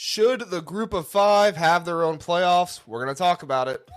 Should the group of five have their own playoffs? We're going to talk about it.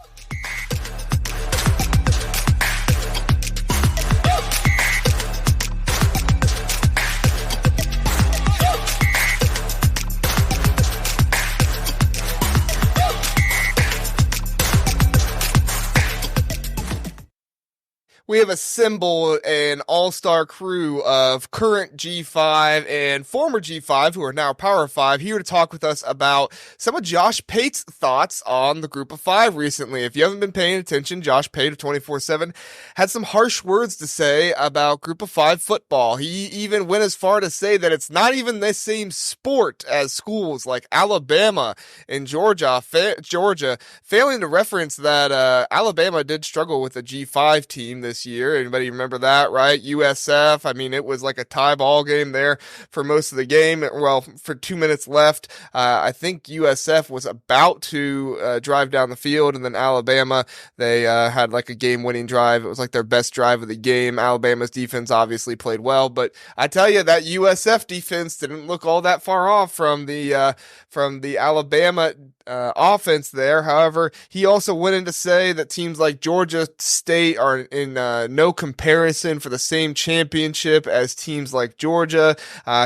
We have assembled an all-star crew of current G5 and former G5 who are now Power 5 here to talk with us about some of Josh Pate's thoughts on the group of five recently. If you haven't been paying attention, Josh Pate of 24/7 had some harsh words to say about group of five football. He even went as far to say that it's not even the same sport as schools like Alabama and Georgia, failing to reference that Alabama did struggle with a G5 team this year. Anybody remember that, right? USF. I mean, it was like a tie ball game there for most of the game. Well, for 2 minutes left, I think USF was about to drive down the field, and then Alabama, they had like a game-winning drive. It was like their best drive of the game. Alabama's defense obviously played well, but I tell you, that USF defense didn't look all that far off from the Alabama offense there. However, he also went in to say that teams like Georgia State are in no comparison for the same championship as teams like Georgia.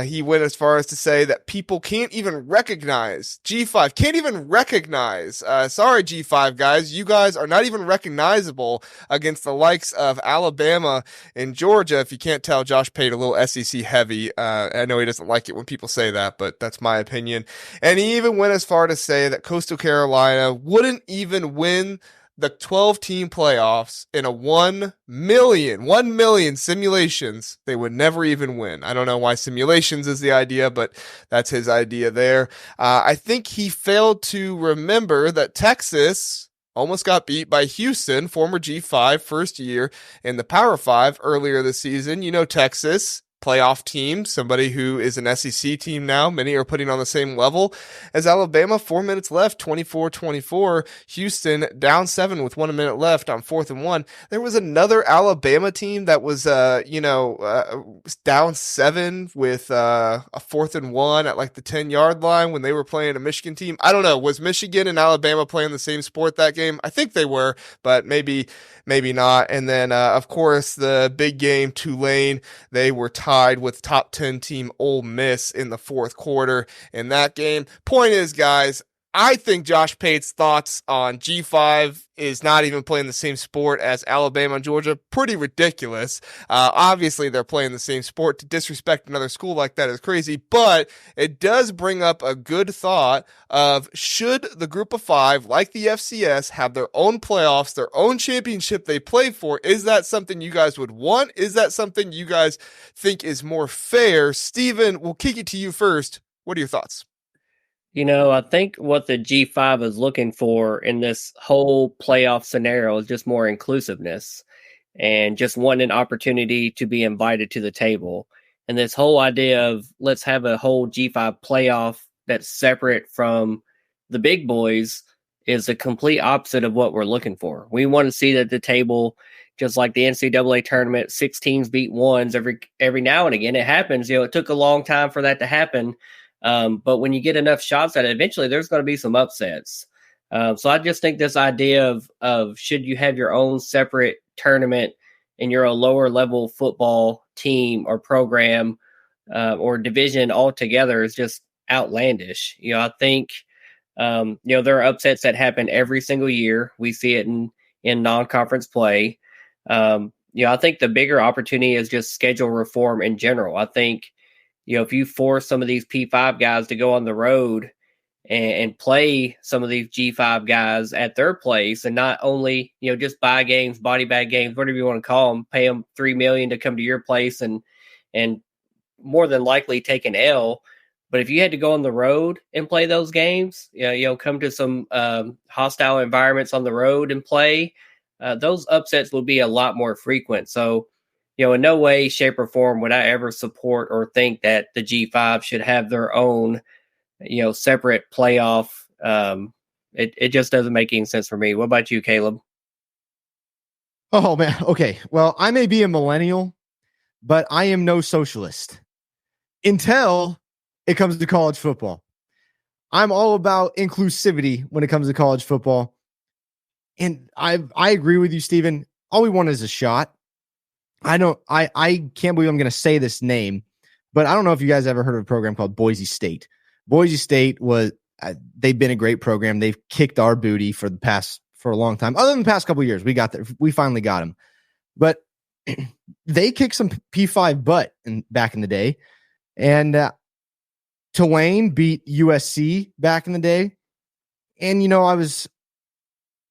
He went as far as to say that people can't even recognize G5, can't even recognize. Sorry, G5 guys, you guys are not even recognizable against the likes of Alabama and Georgia. If you can't tell, Josh Pate a little SEC heavy. I know he doesn't like it when people say that, but that's my opinion. And he even went as far to say that Coastal Carolina wouldn't even win the 12-team playoffs in a 1 million simulations. They would never even win. I don't know why simulations is the idea, but that's his idea there. I think he failed to remember that Texas almost got beat by Houston, former G5, first year in the Power 5 earlier this season. You know, Texas, playoff team, somebody who is an SEC team now. Many are putting on the same level as Alabama. 4 minutes left, 24-24. Houston down 7 with 1 minute left on 4th and 1. There was another Alabama team that was, down 7 with a 4th and 1 at like the 10-yard line when they were playing a Michigan team. I don't know. Was Michigan and Alabama playing the same sport that game? I think they were, but maybe not. And then, of course, the big game, Tulane, they were tied with top 10 team Ole Miss in the fourth quarter in that game. Point is, guys, I think Josh Pate's thoughts on G5 is not even playing the same sport as Alabama and Georgia. Pretty ridiculous. Obviously, they're playing the same sport. To disrespect another school like that is crazy, but it does bring up a good thought of, should the group of five, like the FCS, have their own playoffs, their own championship they play for? Is that something you guys would want? Is that something you guys think is more fair? Steven, we'll kick it to you first. What are your thoughts? You know, I think what the G5 is looking for in this whole playoff scenario is just more inclusiveness and just wanting an opportunity to be invited to the table. And this whole idea of let's have a whole G5 playoff that's separate from the big boys is the complete opposite of what we're looking for. We want to see that the table, just like the NCAA tournament, 6 teams beat ones every now and again. It happens. You know, it took a long time for that to happen. But when you get enough shots at it, eventually there's going to be some upsets. So I just think this idea of should you have your own separate tournament and you're a lower level football team or program or division altogether is just outlandish. You know, I think, there are upsets that happen every single year. We see it in non-conference play. I think the bigger opportunity is just schedule reform in general. I think, if you force some of these P5 guys to go on the road and play some of these G5 guys at their place and not only, just buy games, body bag games, whatever you want to call them, pay them $3 million to come to your place and more than likely take an L. But if you had to go on the road and play those games, come to some hostile environments on the road and play, those upsets would be a lot more frequent. So, in no way, shape, or form would I ever support or think that the G5 should have their own, separate playoff. It just doesn't make any sense for me. What about you, Caleb? Oh, man. Okay. Well, I may be a millennial, but I am no socialist until it comes to college football. I'm all about inclusivity when it comes to college football. And I agree with you, Steven. All we want is a shot. I can't believe I'm going to say this name, but I don't know if you guys ever heard of a program called Boise State. Boise State they've been a great program. They've kicked our booty for a long time. Other than the past couple of years, we finally got them. But they kicked some P5 butt back in the day. And Tulane beat USC back in the day. And, I was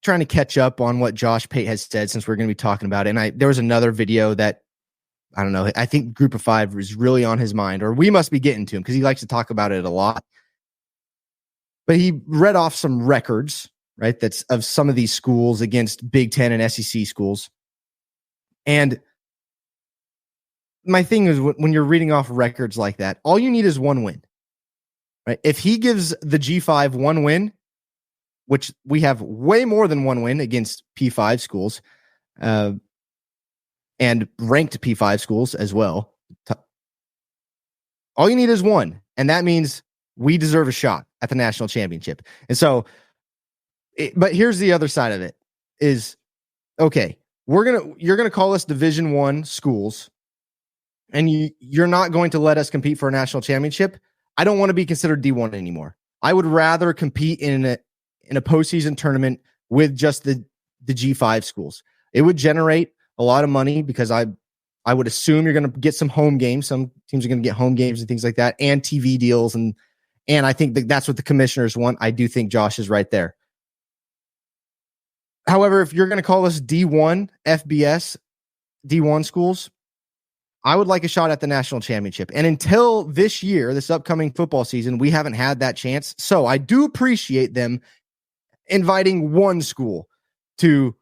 trying to catch up on what Josh Pate has said since we're going to be talking about it. And there was another video that, I don't know, I think Group of Five was really on his mind, or we must be getting to him because he likes to talk about it a lot. But he read off some records, right? That's of some of these schools against Big Ten and SEC schools. And my thing is, when you're reading off records like that, all you need is one win, right? If he gives the G5 one win, which we have way more than one win against P5 schools, and ranked P5 schools as well. All you need is one, and that means we deserve a shot at the national championship. And so, but here's the other side of it: is okay. You're gonna call us Division I schools, and you're not going to let us compete for a national championship. I don't want to be considered D1 anymore. I would rather compete in a postseason tournament with just the G5 schools. It would generate a lot of money because I would assume you're going to get some home games. Some teams are going to get home games and things like that, and TV deals. And I think that's what the commissioners want. I do think Josh is right there. However, if you're going to call us D1, FBS, D1 schools, I would like a shot at the national championship. And until this year, this upcoming football season, we haven't had that chance. So I do appreciate them inviting one school to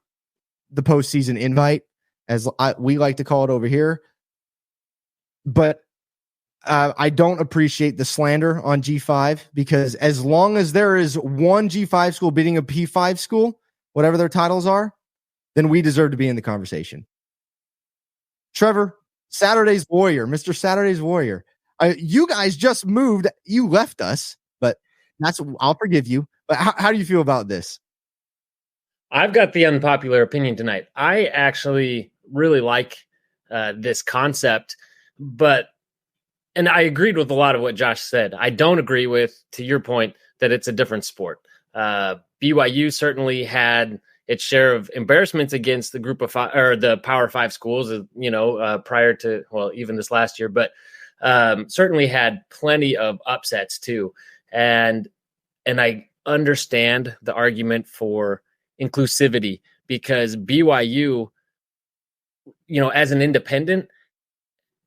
the postseason invite, as we like to call it over here. But I don't appreciate the slander on G5, because as long as there is one G5 school beating a P5 school, whatever their titles are, then we deserve to be in the conversation. Trevor, Saturday's Warrior, Mr. Saturday's Warrior. You guys just moved. You left us, but I'll forgive you. But how do you feel about this? I've got the unpopular opinion tonight. I actually really like this concept, and I agreed with a lot of what Josh said. I don't agree with, to your point, that it's a different sport. BYU certainly had its share of embarrassments against the Group of Five or the Power Five schools, prior to, even this last year, but certainly had plenty of upsets too. And I understand the argument for inclusivity, because BYU, as an independent,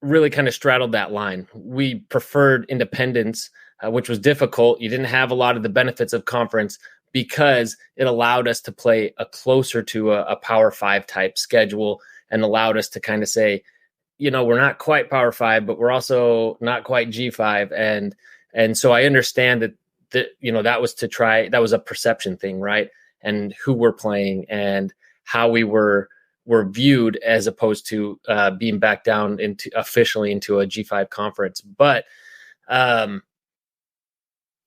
really kind of straddled that line. We preferred independence, which was difficult. You didn't have a lot of the benefits of conference because it allowed us to play closer to a Power Five type schedule, and allowed us to kind of say, we're not quite Power Five, but we're also not quite G5. And so I understand that that was a perception thing, right? And who we're playing and how we were viewed, as opposed to being back down officially into a G5 conference. But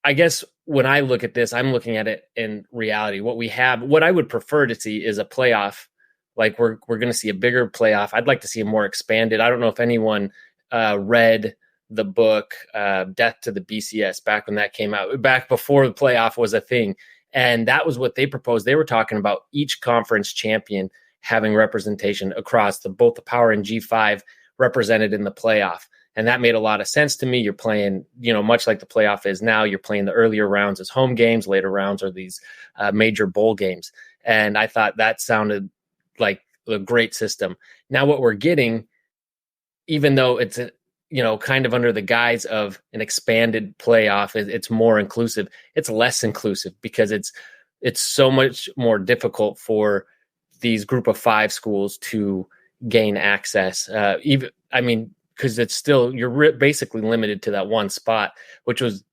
I guess when I look at this, I'm looking at it in reality. What I would prefer to see is a playoff. Like we're going to see a bigger playoff. I'd like to see a more expanded. I don't know if anyone read the book Death to the BCS back when that came out, back before the playoff was a thing. And that was what they proposed. They were talking about each conference champion having representation across both the Power and G5 represented in the playoff. And that made a lot of sense to me. You're playing, much like the playoff is now, you're playing the earlier rounds as home games, later rounds are these major bowl games. And I thought that sounded like a great system. Now what we're getting, even though it's kind of under the guise of an expanded playoff, it's more inclusive. It's less inclusive because it's so much more difficult for these Group of Five schools to gain access. Because it's still, you're basically limited to that one spot, which was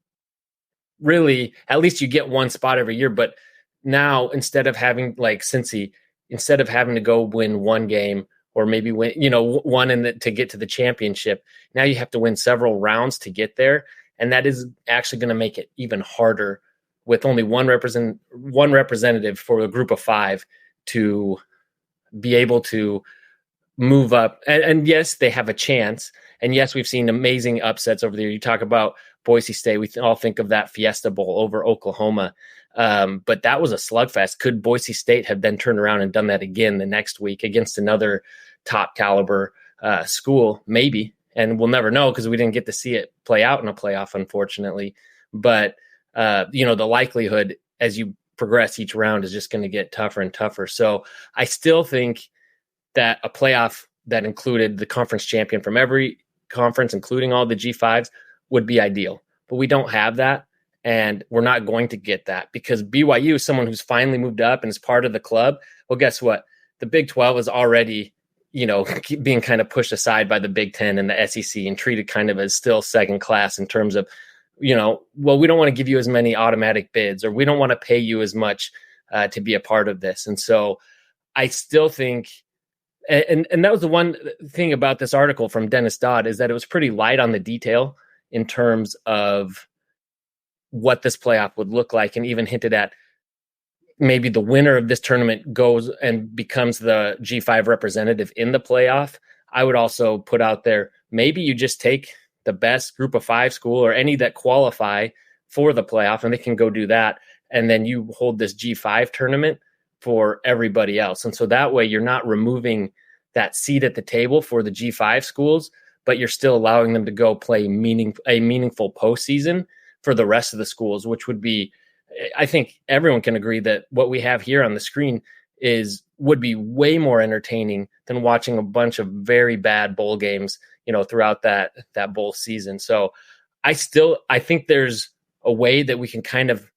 really, at least you get one spot every year. But now, instead of having like Cincy, instead of having to go win one game or maybe win, one to get to the championship, now you have to win several rounds to get there. And that is actually going to make it even harder with only one representative for a group of 5 to be able to move up. And yes, they have a chance. And yes, we've seen amazing upsets over there. You talk about Boise State. We all think of that Fiesta Bowl over Oklahoma. But that was a slugfest. Could Boise State have then turned around and done that again the next week against another top caliber school? Maybe. And we'll never know because we didn't get to see it play out in a playoff, unfortunately. But, the likelihood as you progress each round is just going to get tougher and tougher. So I still think that a playoff that included the conference champion from every conference, including all the G5s, would be ideal. But we don't have that, and we're not going to get that because BYU is someone who's finally moved up and is part of the club. Well, guess what? The Big 12 is already, being kind of pushed aside by the Big 10 and the SEC and treated kind of as still second class in terms of, we don't want to give you as many automatic bids, or we don't want to pay you as much to be a part of this. And so I still think, and that was the one thing about this article from Dennis Dodd, is that it was pretty light on the detail in terms of what this playoff would look like, and even hinted at maybe the winner of this tournament goes and becomes the G5 representative in the playoff. I would also put out there, maybe you just take the best group of 5 school or any that qualify for the playoff, and they can go do that. And then you hold this G5 tournament for everybody else. And so that way you're not removing that seat at the table for the G5 schools, but you're still allowing them to go play a meaningful postseason for the rest of the schools, which would be, I think everyone can agree that what we have here on the screen would be way more entertaining than watching a bunch of very bad bowl games, throughout that bowl season. So I think there's a way that we can kind of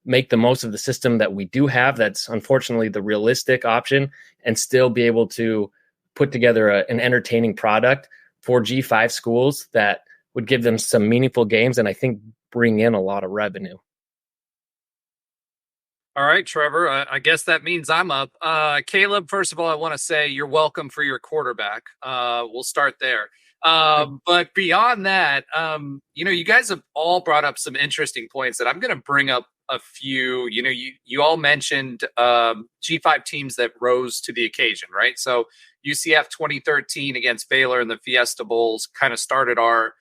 make the most of the system that we do have. That's unfortunately the realistic option, and still be able to put together an entertaining product for G5 schools that would give them some meaningful games, and I think bring in a lot of revenue. All right, Trevor, I guess that means I'm up. Caleb, first of all, I want to say you're welcome for your quarterback. We'll start there. But beyond that, you guys have all brought up some interesting points that I'm going to bring up a few. You all mentioned G5 teams that rose to the occasion, right? So UCF 2013 against Baylor in the Fiesta Bowls kind of started our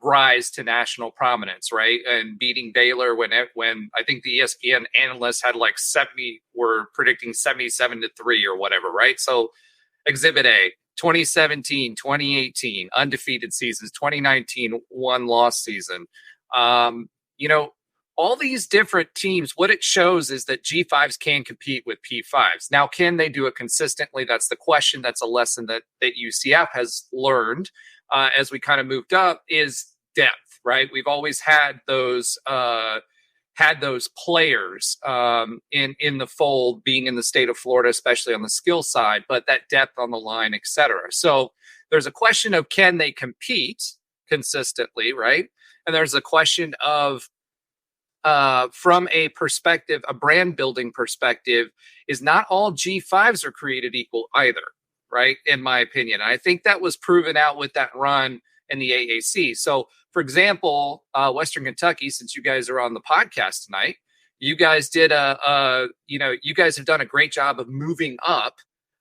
rise to national prominence, right? And beating Baylor when I think the ESPN analysts had like 70, were predicting 77-3 or whatever, right? So Exhibit A, 2017, 2018, undefeated seasons, 2019, 1-loss season. All these different teams, what it shows is that G5s can compete with P5s. Now, can they do it consistently? That's the question. That's a lesson that UCF has learned as we kind of moved up, is depth, right? We've always had those players in the fold, being in the state of Florida, especially on the skill side, but that depth on the line, et cetera. So there's a question of, can they compete consistently, right? And there's a question of, from a brand building perspective, is not all G5s are created equal either, right? In my opinion. And I think that was proven out with that run in the AAC. So, for example, Western Kentucky, since you guys are on the podcast tonight, you guys did you guys have done a great job of moving up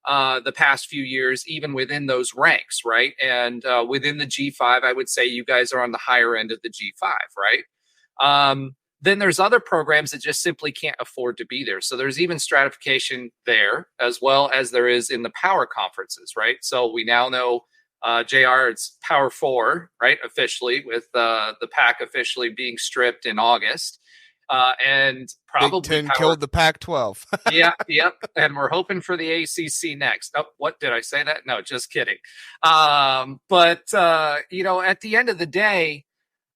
the past few years, even within those ranks, right? And within the G5, I would say you guys are on the higher end of the G5, right? Then there's other programs that just simply can't afford to be there. So there's even stratification there, as well as there is in the power conferences, right? So we now know JR, it's Power 4, right? Officially, with the Pac officially being stripped in August. And probably Big 10 killed the Pac-12. Yep. And we're hoping for the ACC next. Oh, what did I say that? No, just kidding. But at the end of the day,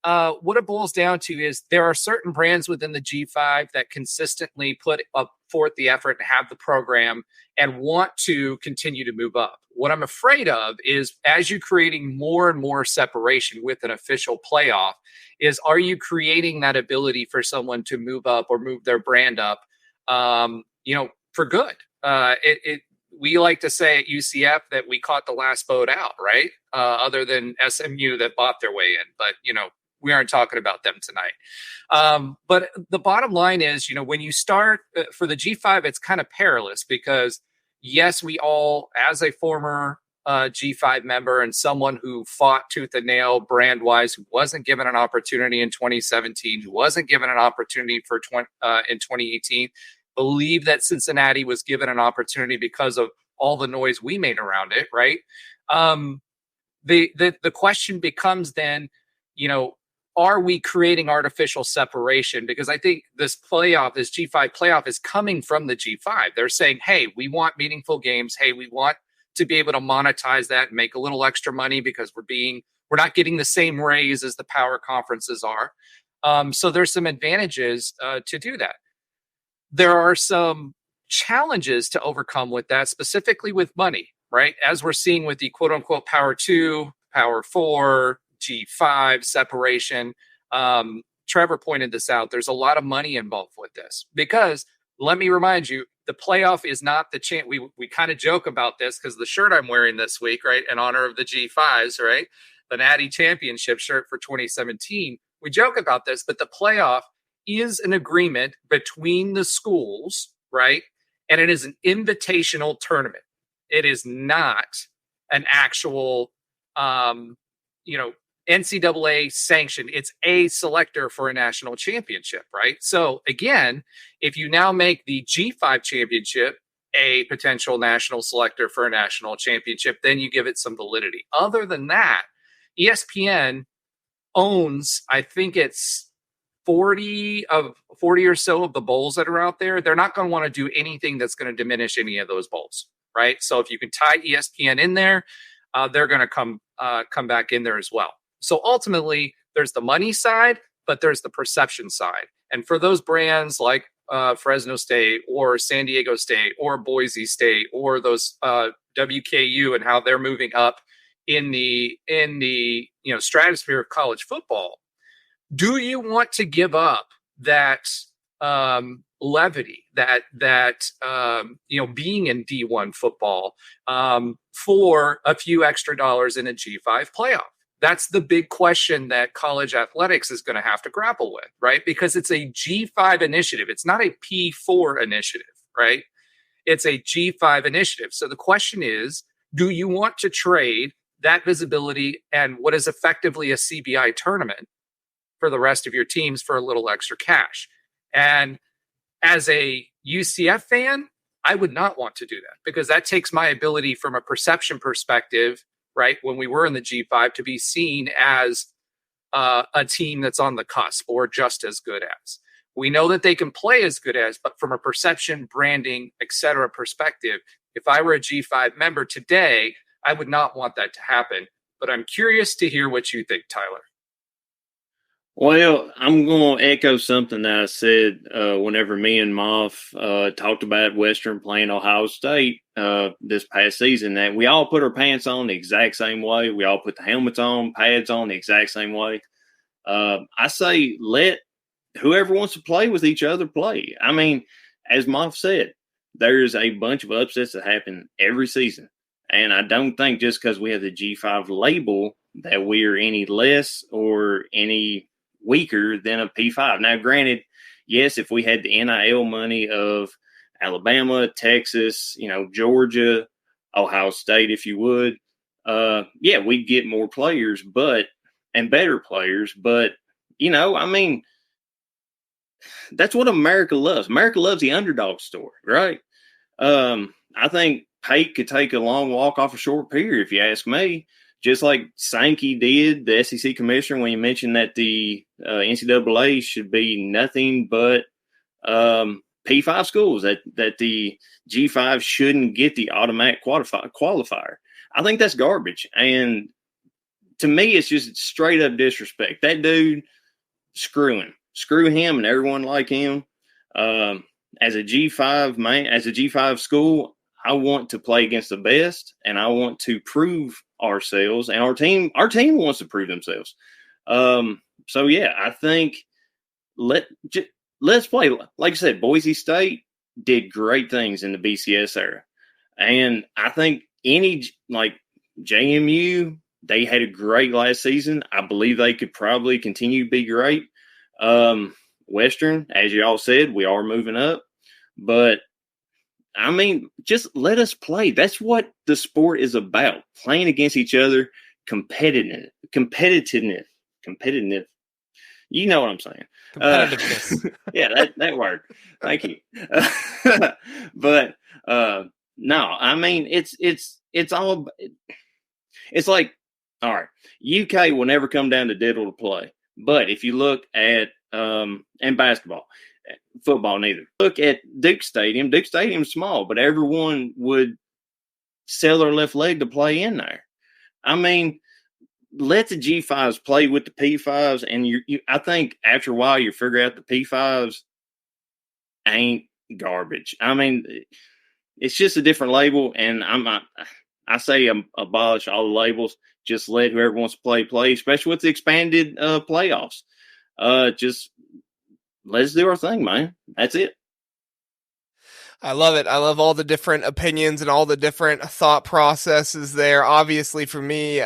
what it boils down to is there are certain brands within the G5 that consistently put forth the effort and have the program and want to continue to move up. What I'm afraid of is, as you're creating more and more separation with an official playoff, are you creating that ability for someone to move up or move their brand up, for good? We like to say at UCF that we caught the last boat out, right? Other than SMU that bought their way in, but we aren't talking about them tonight. But the bottom line is, when you start for the G5, it's kind of perilous because yes, we all, as a former G5 member and someone who fought tooth and nail brand wise, who wasn't given an opportunity in 2017, who wasn't given an opportunity in 2018, believe that Cincinnati was given an opportunity because of all the noise we made around it, right? The question becomes then, are we creating artificial separation? Because I think this G5 playoff is coming from the G5. They're saying, hey, we want meaningful games. Hey, we want to be able to monetize that and make a little extra money because we're not getting the same raise as the power conferences are. So there's some advantages to do that. There are some challenges to overcome with that, specifically with money, right? As we're seeing with the quote unquote Power 2, Power 4, G5 separation. Trevor pointed this out. There's a lot of money involved with this because let me remind you, the playoff is not the chance. We kind of joke about this because the shirt I'm wearing this week, right, in honor of the G5s, right, the Natty Championship shirt for 2017. We joke about this, but the playoff is an agreement between the schools, right, and it is an invitational tournament. It is not an actual, NCAA sanctioned. It's a selector for a national championship, right? So again, if you now make the G5 championship a potential national selector for a national championship, then you give it some validity. Other than that, ESPN owns, I think it's 40 or so of the bowls that are out there. They're not going to want to do anything that's going to diminish any of those bowls, right? So if you can tie ESPN in there, they're going to come back in there as well. So ultimately, there's the money side, but there's the perception side. And for those brands like Fresno State or San Diego State or Boise State or those WKU and how they're moving up in the stratosphere of college football, do you want to give up that levity, that being in D1 football for a few extra dollars in a G5 playoff? That's the big question that college athletics is going to have to grapple with, right? Because it's a G5 initiative. It's not a P4 initiative, right? It's a G5 initiative. So the question is, do you want to trade that visibility and what is effectively a CBI tournament for the rest of your teams for a little extra cash? And as a UCF fan, I would not want to do that because that takes my ability from a perception perspective, right, when we were in the G5, to be seen as a team that's on the cusp or just as good as. We know that they can play as good as, but from a perception, branding, etc. perspective, if I were a G5 member today, I would not want that to happen. But I'm curious to hear what you think, Tyler. Well, I'm going to echo something that I said whenever me and Moff talked about Western playing Ohio State this past season, that we all put our pants on the exact same way. We all put the helmets on, pads on the exact same way. I say let whoever wants to play with each other play. I mean, as Moff said, there's a bunch of upsets that happen every season. And I don't think just because we have the G5 label that we are any less or any weaker than a P5. Now, granted, yes, if we had the NIL money of Alabama, Texas, Georgia, Ohio State, if you would, we'd get more players, and better players. But, that's what America loves. America loves the underdog story, right? I think Pate could take a long walk off a short pier, if you ask me. Just like Sankey did, the SEC commissioner, when he mentioned that the NCAA should be nothing but P5 schools, that the G5 shouldn't get the automatic qualifier. I think that's garbage. And to me, it's just straight up disrespect. That dude, screw him. Screw him and everyone like him. As a G5 school, I want to play against the best, and I want to prove ourselves, and our team wants to prove themselves. I think let's play. Like I said, Boise State did great things in the BCS era, and I think any like JMU, They had a great last season. I believe they could probably continue to be great. Western, as you all said, we are moving up. But, I mean, just let us play. That's what the sport is about, playing against each other, competitiveness. You know what I'm saying. Competitiveness. Yeah, that word. Thank you. But no, I mean, it's all – it's like, all right, UK will never come down to Diddle to play. But if you look at and basketball, football neither. Look at Duke Stadium. Duke Stadium's small, but everyone would sell their left leg to play in there. I mean, let the G5s play with the P5s, and I think after a while you figure out the P5s ain't garbage. I mean, it's just a different label, and I say abolish all the labels. Just let whoever wants to play, especially with the expanded playoffs. Just let's do our thing, man. That's it. I love it. I love all the different opinions and all the different thought processes there. Obviously, for me,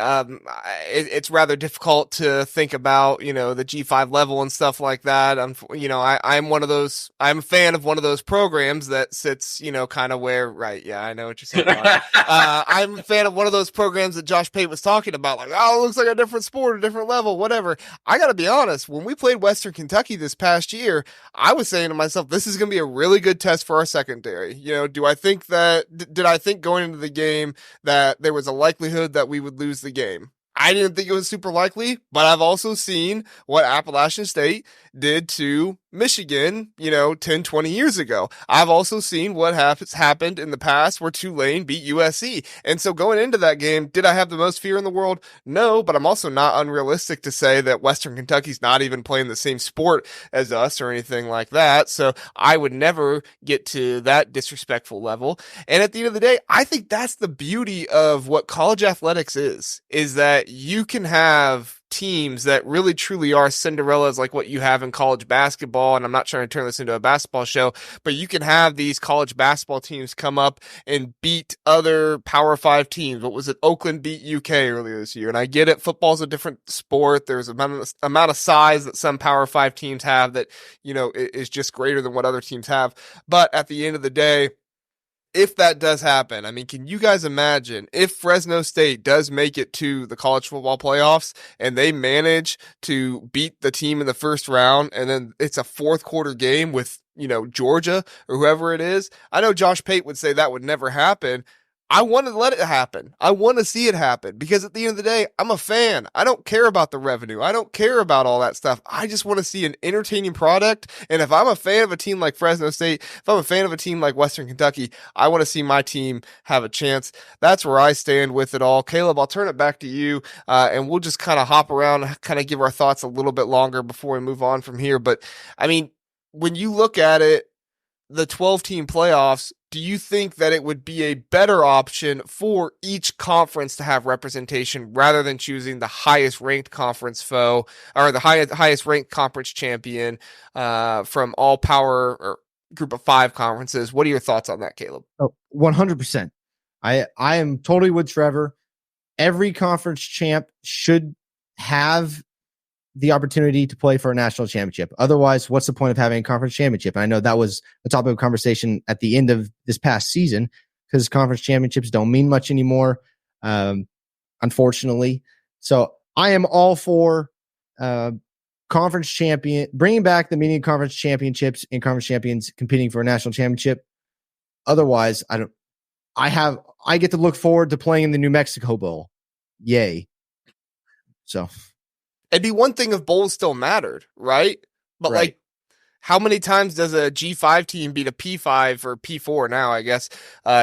it's rather difficult to think about, the G5 level and stuff like that. I'm one of those. I'm a fan of one of those programs that sits, kind of where. Right? Yeah, I know what you're saying. I'm a fan of one of those programs that Josh Pate was talking about. Like, oh, it looks like a different sport, a different level, whatever. I got to be honest. When we played Western Kentucky this past year, I was saying to myself, this is going to be a really good test for our secondary. Did I think going into the game that there was a likelihood that we would lose the game? I didn't think it was super likely, but I've also seen what Appalachian State did to Michigan, 10, 20 years ago. I've also seen what happened in the past where Tulane beat USC. And so going into that game, did I have the most fear in the world? No, but I'm also not unrealistic to say that Western Kentucky's not even playing the same sport as us or anything like that. So I would never get to that disrespectful level. And at the end of the day, I think that's the beauty of what college athletics is that you can have teams that really truly are Cinderellas like what you have in college basketball. And I'm not trying to turn this into a basketball show, but you can have these college basketball teams come up and beat other Power 5 teams. What was it? Oakland beat UK earlier this year. And I get it. Football's a different sport. There's an amount of size that some Power 5 teams have that, is just greater than what other teams have. But at the end of the day, if that does happen, I mean, can you guys imagine if Fresno State does make it to the college football playoffs and they manage to beat the team in the first round and then it's a fourth quarter game with, Georgia or whoever it is? I know Josh Pate would say that would never happen. I want to let it happen. I want to see it happen because at the end of the day, I'm a fan. I don't care about the revenue. I don't care about all that stuff. I just want to see an entertaining product. And if I'm a fan of a team like Fresno State, if I'm a fan of a team like Western Kentucky, I want to see my team have a chance. That's where I stand with it all. Caleb, I'll turn it back to you, and we'll just kind of hop around, kind of give our thoughts a little bit longer before we move on from here. But, I mean, when you look at it, the 12-team playoffs, do you think that it would be a better option for each conference to have representation rather than choosing the highest ranked conference foe or the highest ranked conference champion from all power or group of 5 conferences? What are your thoughts on that, Caleb? 100%. I am totally with Trevor. Every conference champ should have the opportunity to play for a national championship. Otherwise, what's the point of having a conference championship? And I know that was a topic of conversation at the end of this past season because conference championships don't mean much anymore, unfortunately. So I am all for conference champion, bringing back the meaning of conference championships and conference champions competing for a national championship. Otherwise, I get to look forward to playing in the New Mexico Bowl. Yay. So it'd be one thing if bowls still mattered, right? But right. Like, how many times does a G5 team beat a P5 or P4 now, I guess,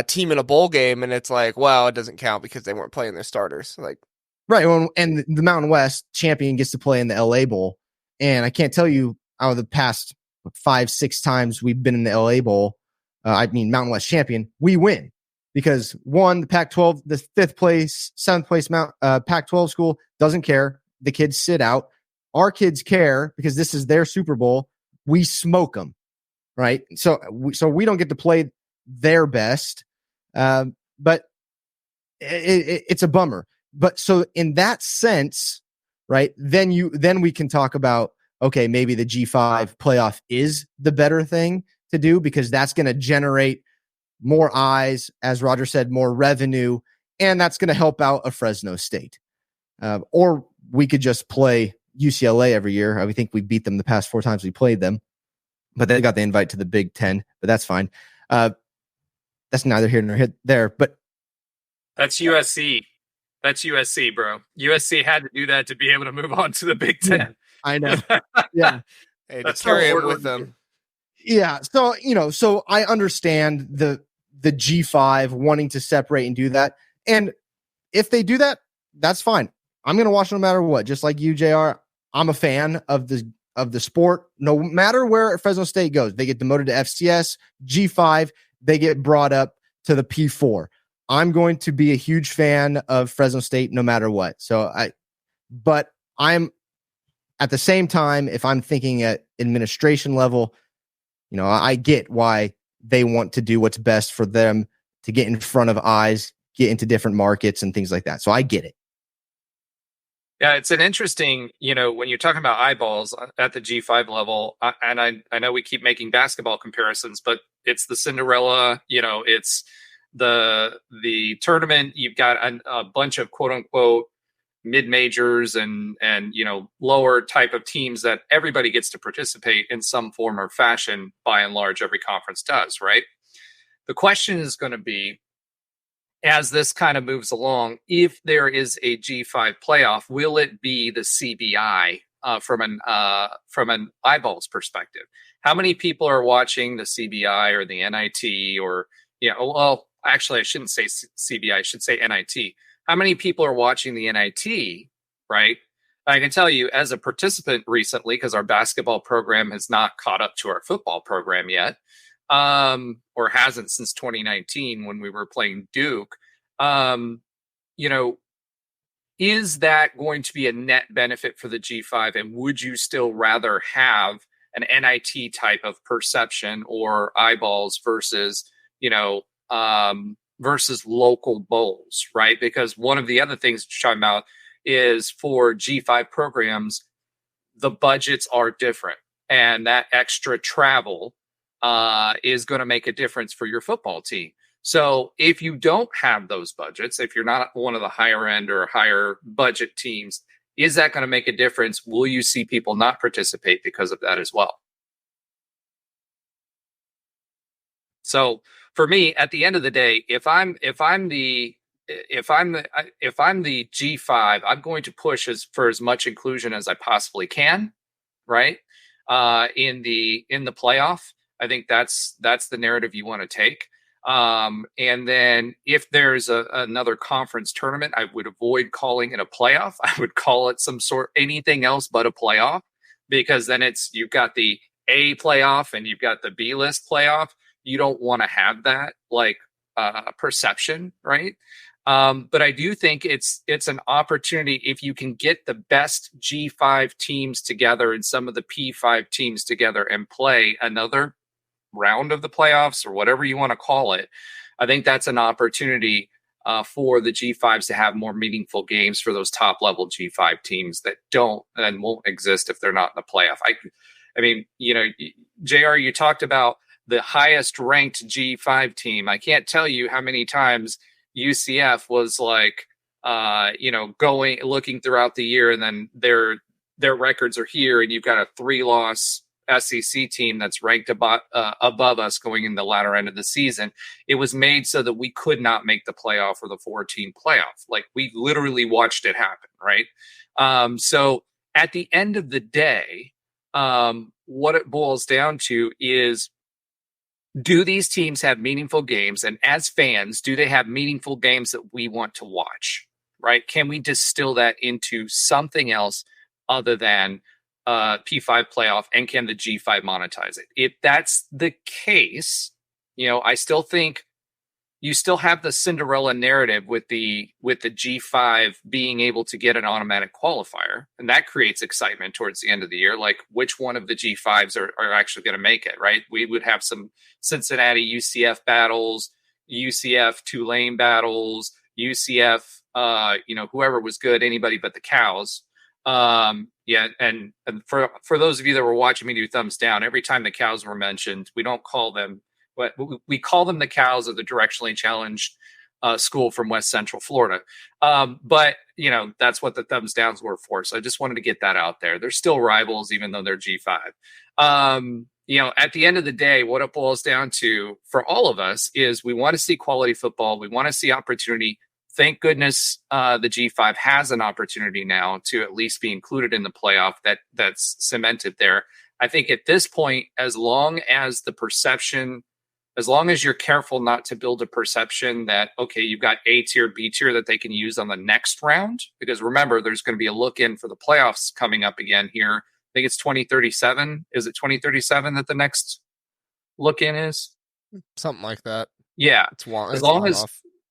team in a bowl game? And it's like, well, it doesn't count because they weren't playing their starters. Like, right. Well, and the Mountain West champion gets to play in the LA Bowl. And I can't tell you out of the past 5-6 times we've been in the LA Bowl, Mountain West champion, we win. Because one, the Pac-12, the 5th place, 7th place Pac-12 school doesn't care. The kids sit out. Our kids care because this is their Super Bowl. We smoke them, right? So we don't get to play their best, but it's a bummer. but so in that sense, right, then we can talk about, okay, maybe the G5 playoff is the better thing to do because that's going to generate more eyes, as Roger said, more revenue, and that's going to help out a Fresno State. Or we could just play UCLA every year. I think we beat them the past 4 times we played them, but they got the invite to the Big Ten, but that's fine. That's neither here nor there, but that's USC. That's USC, bro. USC had to do that to be able to move on to the Big Ten. Yeah, I know. Yeah. Hey, to That's carry how him with ordered them. Yeah. So, so I understand the G5 wanting to separate and do that. And if they do that, that's fine. I'm going to watch no matter what. Just like you, JR, I'm a fan of the sport. No matter where Fresno State goes, they get demoted to FCS, G5, they get brought up to the P4. I'm going to be a huge fan of Fresno State no matter what. But I'm at the same time, if I'm thinking at administration level, I get why they want to do what's best for them to get in front of eyes, get into different markets and things like that. So I get it. Yeah, it's an interesting, when you're talking about eyeballs at the G5 level, and I know we keep making basketball comparisons, but it's the Cinderella, it's the tournament. You've got a bunch of quote unquote mid majors and lower type of teams that everybody gets to participate in some form or fashion. By and large, every conference does, right? The question is going to be, as this kind of moves along, if there is a G5 playoff, will it be the CBI from an eyeballs perspective? How many people are watching the CBI or the NIT or well, actually, I shouldn't say CBI, I should say NIT. How many people are watching the NIT, right? I can tell you as a participant recently, because our basketball program has not caught up to our football program yet, or hasn't since 2019 when we were playing Duke. Is that going to be a net benefit for the G5? And would you still rather have an NIT type of perception or eyeballs versus, versus local bowls, right? Because one of the other things you're talking about is for G5 programs, the budgets are different, and that extra travel is going to make a difference for your football team. So if you don't have those budgets, if you're not one of the higher end or higher budget teams, is that going to make a difference? Will you see people not participate because of that as well? So for me, at the end of the day, if I'm the G5, I'm going to push for as much inclusion as I possibly can, right? In the playoff, I think that's the narrative you want to take. And then if there's another conference tournament, I would avoid calling it a playoff. I would call it anything else but a playoff, because then you've got the A playoff and you've got the B list playoff. You don't want to have that perception, right? But I do think it's an opportunity if you can get the best G5 teams together and some of the P5 teams together and play another round of the playoffs or whatever you want to call it. I think that's an opportunity for the G5s to have more meaningful games for those top level G5 teams that don't and won't exist if they're not in the playoff. I mean, JR, you talked about the highest ranked G5 team. I can't tell you how many times UCF was looking throughout the year, and then their records are here, and you've got a 3-loss SEC team that's ranked above us going in the latter end of the season. It was made so that we could not make the playoff or the 14 playoff. Like, we literally watched it happen, right? So at the end of the day, what it boils down to is, do these teams have meaningful games? And as fans, do they have meaningful games that we want to watch, right? Can we distill that into something else other than P5 playoff? And can the G5 monetize it? If that's the case, I still think you still have the Cinderella narrative with the G5 being able to get an automatic qualifier, and that creates excitement towards the end of the year. Like, which one of the G5s are actually going to make it, right? We would have some Cincinnati UCF battles, UCF Tulane battles, UCF, whoever was good, anybody but the Cows. And for those of you that were watching me do thumbs down, every time the Cows were mentioned, we don't call them, but we call them the Cows of the directionally challenged school from West Central Florida. But that's what the thumbs downs were for. So I just wanted to get that out there. They're still rivals, even though they're G5. At the end of the day, what it boils down to for all of us is we want to see quality football. We want to see opportunity. Thank goodness the G5 has an opportunity now to at least be included in the playoff that's cemented there. I think at this point, as long as you're careful not to build a perception that, okay, you've got A tier, B tier that they can use on the next round, because remember, there's going to be a look in for the playoffs coming up again here. I think it's 2037. Is it 2037 that the next look in is? Something like that. Yeah. As long as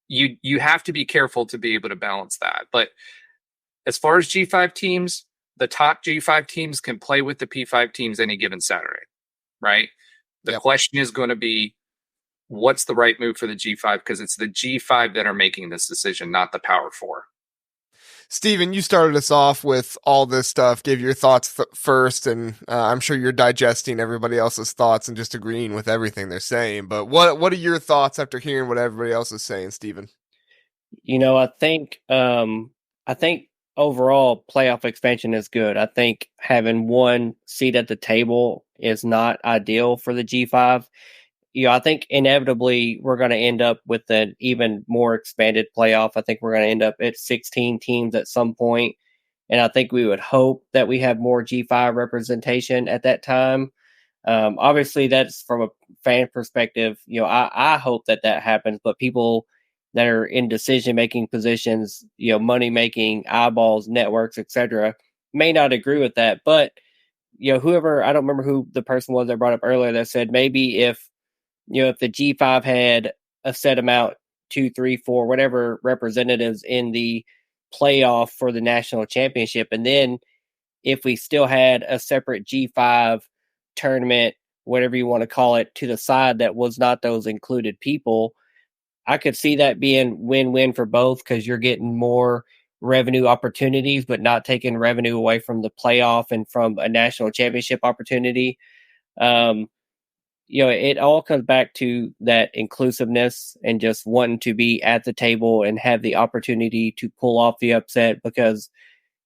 you have to be careful to be able to balance that. But as far as G5 teams, the top G5 teams can play with the P5 teams any given Saturday, right? The question is going to be, what's the right move for the G5? Because it's the G5 that are making this decision, not the Power 4. Steven, you started us off with all this stuff, gave your thoughts first, and I'm sure you're digesting everybody else's thoughts and just agreeing with everything they're saying. But what are your thoughts after hearing what everybody else is saying, Steven? I think overall playoff expansion is good. I think having one seat at the table is not ideal for the G5. I think inevitably we're going to end up with an even more expanded playoff. I think we're going to end up at 16 teams at some point. And I think we would hope that we have more G5 representation at that time. Obviously, that's from a fan perspective. I hope that happens, but people that are in decision-making positions, money-making, eyeballs, networks, etc., may not agree with that. But, whoever, I don't remember who the person was that brought up earlier that said maybe if the G5 had a set amount, 2, 3, 4, whatever representatives in the playoff for the national championship, and then if we still had a separate G5 tournament, whatever you want to call it, to the side that was not those included people, I could see that being win-win for both, because you're getting more revenue opportunities, but not taking revenue away from the playoff and from a national championship opportunity. It all comes back to that inclusiveness and just wanting to be at the table and have the opportunity to pull off the upset, because,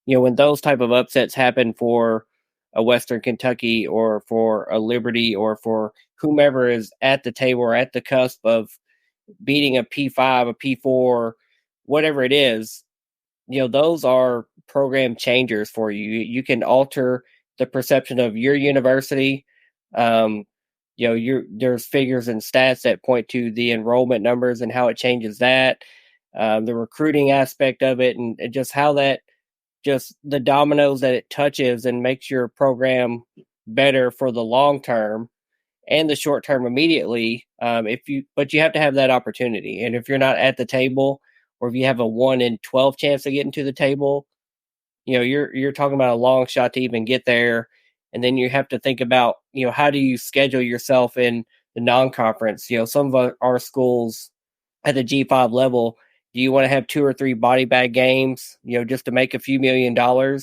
when those type of upsets happen for a Western Kentucky or for a Liberty or for whomever is at the table or at the cusp of beating a P5, a P4, whatever it is, those are program changers for you. You can alter the perception of your university. There's figures and stats that point to the enrollment numbers and how it changes that, the recruiting aspect of it, and just how that, just the dominoes that it touches and makes your program better for the long term and the short term immediately. But you have to have that opportunity. And if you're not at the table, or if you have a 1 in 12 chance of getting to the table, you're talking about a long shot to even get there. And then you have to think about, how do you schedule yourself in the non-conference? Some of our schools at the G5 level, do you want to have 2 or 3 body bag games, just to make a few $1 million,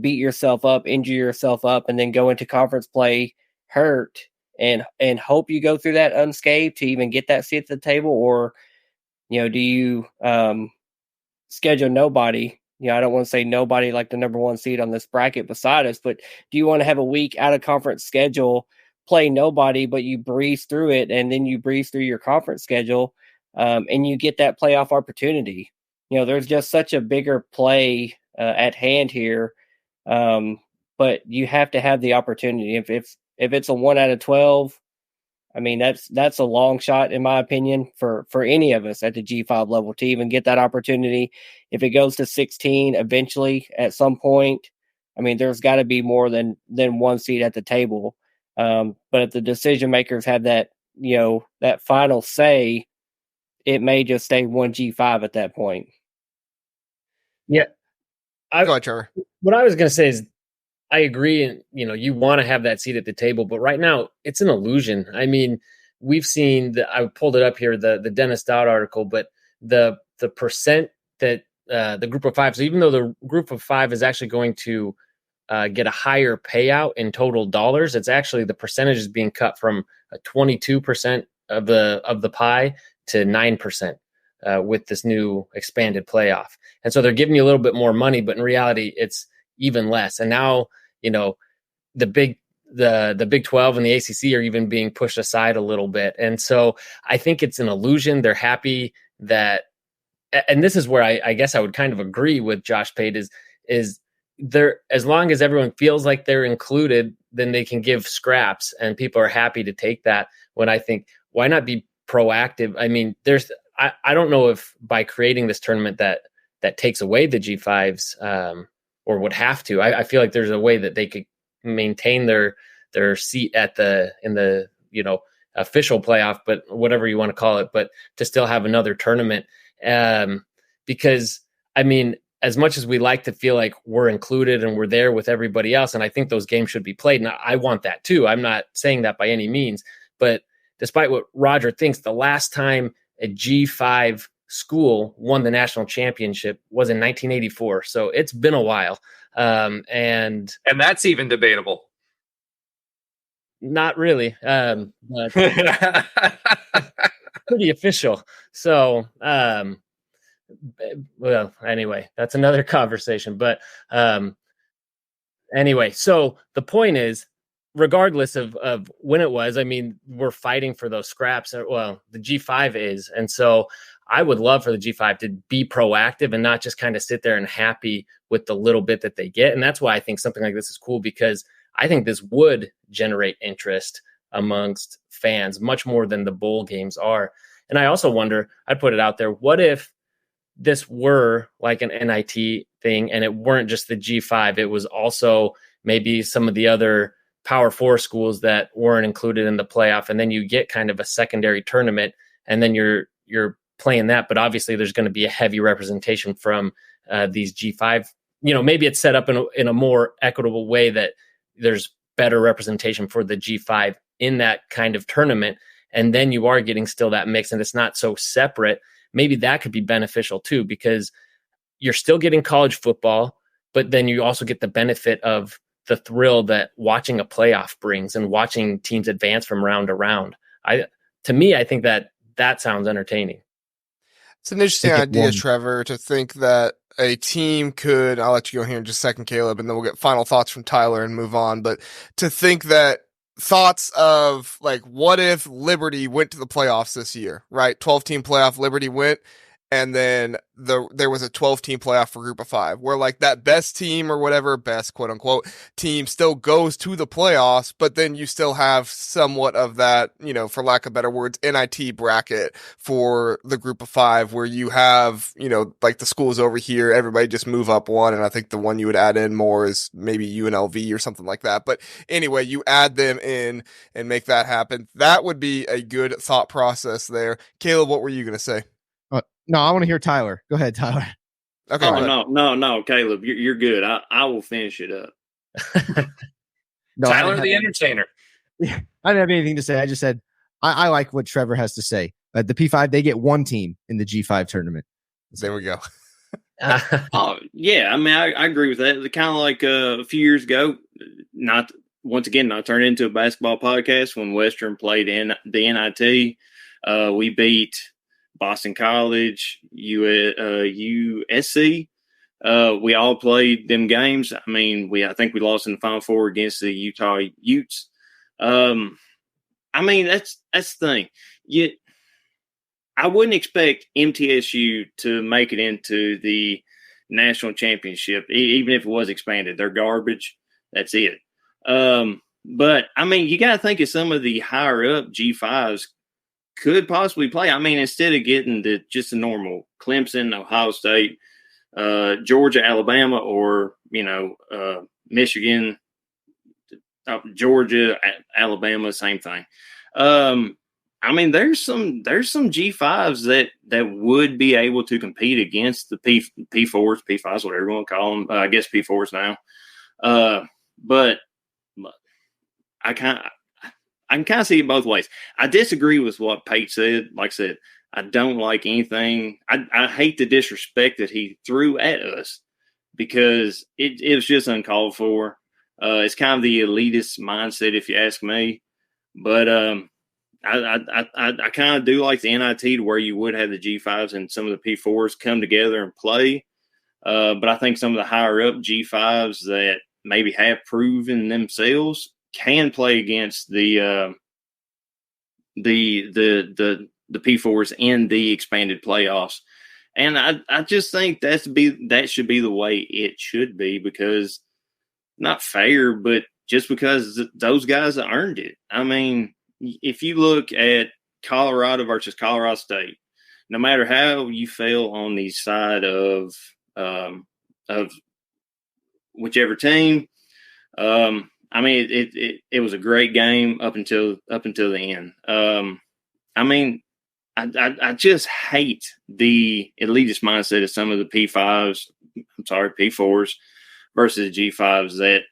beat yourself up, injure yourself up, and then go into conference play hurt and hope you go through that unscathed to even get that seat at the table? Or, do you schedule nobody? I don't want to say nobody like the number 1 seed on this bracket beside us, but do you want to have a week out of conference schedule, play nobody, but you breeze through it, and then you breeze through your conference schedule, and you get that playoff opportunity? There's just such a bigger play at hand here, but you have to have the opportunity. If it's a 1 out of 12, I mean, that's a long shot, in my opinion, for any of us at the G5 level to even get that opportunity. If it goes to 16 eventually at some point, I mean, there's got to be more than 1 seat at the table. But if the decision makers have that, that final say, it may just stay 1 G5 at that point. Yeah. Go ahead, Trevor. What I was going to say is, I agree. And, you want to have that seat at the table, but right now it's an illusion. I mean, we've seen I pulled it up here, the Dennis Dodd article, but the the percent that the group of five. So even though the group of five is actually going to get a higher payout in total dollars, it's actually the percentage is being cut from 22% of the pie to 9% with this new expanded playoff. And so they're giving you a little bit more money, but in reality, it's even less. And now, the Big 12 and the ACC are even being pushed aside a little bit. And so I think it's an illusion. They're happy that, and this is where I guess I would kind of agree with Josh Pate is they're, as long as everyone feels like they're included, then they can give scraps and people are happy to take that. When I think, why not be proactive? I mean, I don't know if by creating this tournament that takes away the G5s or would have to. I feel like there's a way that they could maintain their seat in the official playoff, but whatever you want to call it, but to still have another tournament. Because I mean, as much as we like to feel like we're included and we're there with everybody else, and I think those games should be played, and I want that too. I'm not saying that by any means, but despite what Roger thinks, the last time a G5 school won the national championship was in 1984. So it's been a while. And that's even debatable. Not really. But pretty official. So, well, anyway, that's another conversation. But anyway, so the point is, regardless of when it was, I mean, we're fighting for those scraps. Well, the G5 is. And so I would love for the G5 to be proactive and not just kind of sit there and happy with the little bit that they get. And that's why I think something like this is cool, because I think this would generate interest amongst fans much more than the bowl games are. And I also wonder, I'd put it out there, what if this were like an NIT thing and it weren't just the G5, it was also maybe some of the other Power 4 schools that weren't included in the playoff, and then you get kind of a secondary tournament, and then you're playing that, but obviously there's going to be a heavy representation from these G5. Maybe it's set up in a more equitable way that there's better representation for the G5 in that kind of tournament, and then you are getting still that mix, and it's not so separate. Maybe that could be beneficial too, because you're still getting college football, but then you also get the benefit of the thrill that watching a playoff brings and watching teams advance from round to round. To me, I think that sounds entertaining. It's an interesting idea, Trevor, to think that a team could, I'll let you go here in just a second, Caleb, and then we'll get final thoughts from Tyler and move on. But to think that thoughts of like, what if Liberty went to the playoffs this year, right? 12-team playoff, Liberty went, and then there was a 12-team playoff for Group of 5, where like that best team or whatever, best quote unquote team still goes to the playoffs, but then you still have somewhat of that, for lack of better words, NIT bracket for the Group of 5, where you have, like the schools over here, everybody just move up one, and I think the one you would add in more is maybe UNLV or something like that. But anyway, you add them in and make that happen. That would be a good thought process there. Caleb, what were you going to say? No, I want to hear Tyler. Go ahead, Tyler. Okay. Oh, no, Caleb, you're good. I will finish it up. Tyler, the entertainer. Yeah, I didn't have anything to say. I just said I like what Trevor has to say. The P5, they get one team in the G5 tournament. There we go. Yeah, I mean, I agree with that. Kind of like a few years ago, not turn into a basketball podcast, when Western played in the NIT. We beat Boston College, USC. We all played them games. I mean, I think we lost in the Final Four against the Utah Utes. I mean, that's the thing. I wouldn't expect MTSU to make it into the national championship, even if it was expanded. They're garbage. That's it. But I mean, you got to think of some of the higher up G5s could possibly play. I mean, instead of getting just the normal Clemson, Ohio State, Georgia, Alabama, or Michigan, Georgia, Alabama, same thing. I mean, there's some G5s that would be able to compete against the P4s, P5s, whatever you want to call them. I guess P4s now. But I can kind of see it both ways. I disagree with what Pate said. Like I said, I don't like anything. I hate the disrespect that he threw at us because it was just uncalled for. It's kind of the elitist mindset, if you ask me. But I kind of do like the NIT to where you would have the G5s and some of the P4s come together and play. But I think some of the higher up G5s that maybe have proven themselves can play against the P4s in the expanded playoffs. And I just think that should be the way it should be, because not fair, but just because those guys earned it. I mean, if you look at Colorado versus Colorado State, no matter how you feel on the side of whichever team, I mean, it was a great game up until the end. I mean, I just hate the elitist mindset of some of the P4s versus G5s, that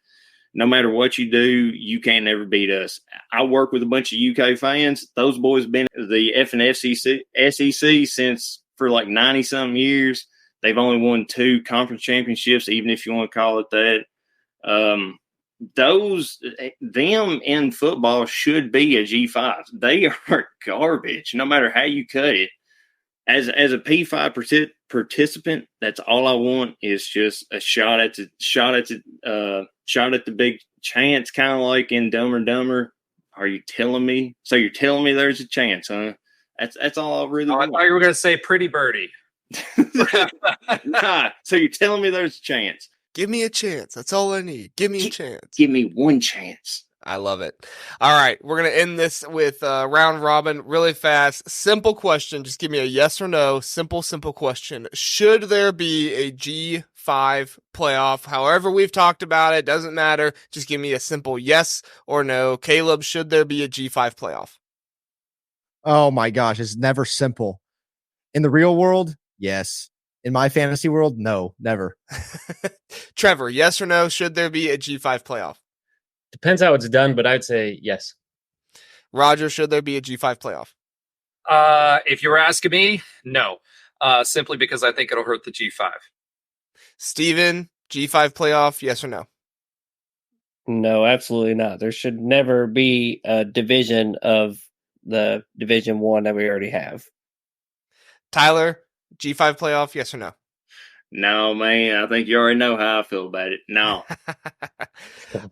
no matter what you do, you can't never beat us. I work with a bunch of UK fans. Those boys have been in the SEC since for like 90-something years. They've only won 2 conference championships, even if you want to call it that. Them in football should be a G5. They are garbage, no matter how you cut it. As a P5 participant, that's all I want is just a shot at the big chance, kind of like in Dumb and Dumber. Are you telling me? So you're telling me there's a chance, huh? That's all I really want. I thought you were going to say Pretty Birdie. Nah, so you're telling me there's a chance. Give me a chance. That's all I need. Give me a chance. Give me one chance. I love it. All right. We're going to end this with round robin really fast. Simple question. Just give me a yes or no. Simple question. Should there be a G5 playoff? However we've talked about it, doesn't matter. Just give me a simple yes or no. Caleb, should there be a G5 playoff? Oh my gosh, it's never simple. In the real world, yes. In my fantasy world, no, never. Trevor, yes or no? Should there be a G5 playoff? Depends how it's done, but I'd say yes. Roger, should there be a G5 playoff? If you were asking me, no. Simply because I think it'll hurt the G5. Steven, G5 playoff, yes or no? No, absolutely not. There should never be a division of the Division 1 that we already have. Tyler, G5 playoff, yes or no? No, man. I think you already know how I feel about it. No.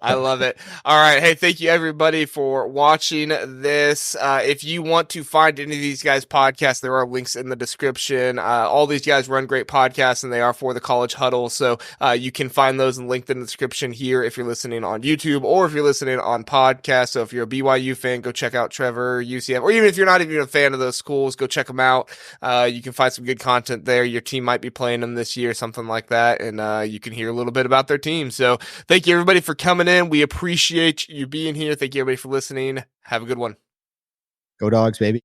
I love it. All right. Hey, thank you everybody for watching this. If you want to find any of these guys' podcasts, there are links in the description. All these guys run great podcasts and they are for the College Huddle. So you can find those and linked in the description here if you're listening on YouTube or if you're listening on podcast. So if you're a BYU fan, go check out Trevor, UCF, or even if you're not even a fan of those schools, go check them out. You can find some good content there. Your team might be playing them this year, something like that. And you can hear a little bit about their team. So thank you everybody for coming in. We appreciate you being here. Thank you everybody for listening. Have a good one. Go Dogs, baby.